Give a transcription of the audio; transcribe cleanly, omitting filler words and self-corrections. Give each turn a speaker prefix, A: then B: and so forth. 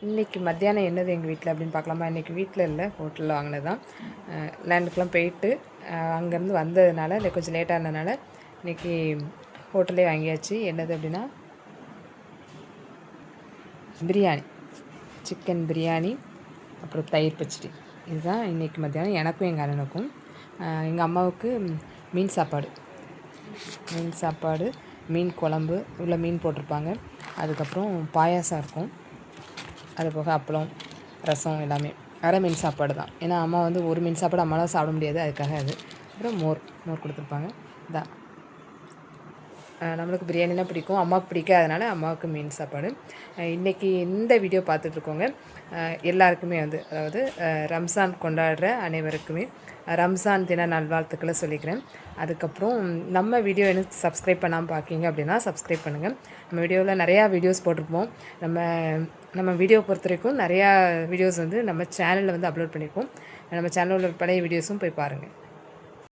A: இன்றைக்கி மத்தியானம் என்னது எங்கள் வீட்டில் அப்படின்னு பார்க்கலாமா? இன்றைக்கி வீட்டில் இல்லை, ஹோட்டலில் வாங்கினது தான். லேண்டுக்கெலாம் போயிட்டு அங்கேருந்து வந்ததுனால இல்லை கொஞ்சம் லேட்டாக இருந்ததுனால இன்றைக்கி ஹோட்டலே வாங்கியாச்சு. என்னது அப்படின்னா பிரியாணி, சிக்கன் பிரியாணி, அப்புறம் தயிர் பச்சடி. இதுதான் இன்றைக்கி மத்தியானம் எனக்கும் எங்கள் அண்ணனுக்கும். எங்கள் அம்மாவுக்கு மீன் சாப்பாடு, மீன் குழம்பு, உள்ள மீன் போட்டிருப்பாங்க. அதுக்கப்புறம் பாயாசம் இருக்கும். அது போக அப்பளம், ரசம் எல்லாமே. அரை மீன் சாப்பாடு தான். ஏன்னா அம்மா வந்து ஒரு மீன் சாப்பாடு அம்மாலாம் சாப்பிட முடியாது, அதுக்காக அது. அப்புறம் மோர் கொடுத்துருப்பாங்க. இதான் நம்மளுக்கு பிரியாணினா பிடிக்கும், அம்மாவுக்கு பிடிக்காதனால அம்மாவுக்கு மீன் சாப்பாடு. இன்றைக்கி இந்த வீடியோ பார்த்துட்ருக்கோங்க எல்லாருக்குமே வந்து, அதாவது ரம்ஜான் கொண்டாடுற அனைவருக்குமே ரம்ஜான் தின நல்வாழ்த்துக்களை சொல்லிக்கிறேன். அதுக்கப்புறம் நம்ம வீடியோ எனக்கு சப்ஸ்கிரைப் பண்ணாமல் பார்க்கிங்க அப்படின்னா சப்ஸ்கிரைப் பண்ணுங்கள். நம்ம வீடியோவில் நிறையா வீடியோஸ் போட்டிருப்போம். நம்ம வீடியோ பொறுத்த வரைக்கும் நிறையா வீடியோஸ் வந்து நம்ம சேனலில் வந்து அப்லோட் பண்ணியிருக்கோம். நம்ம சேனலில் உள்ள பழைய வீடியோஸும் போய் பாருங்கள்.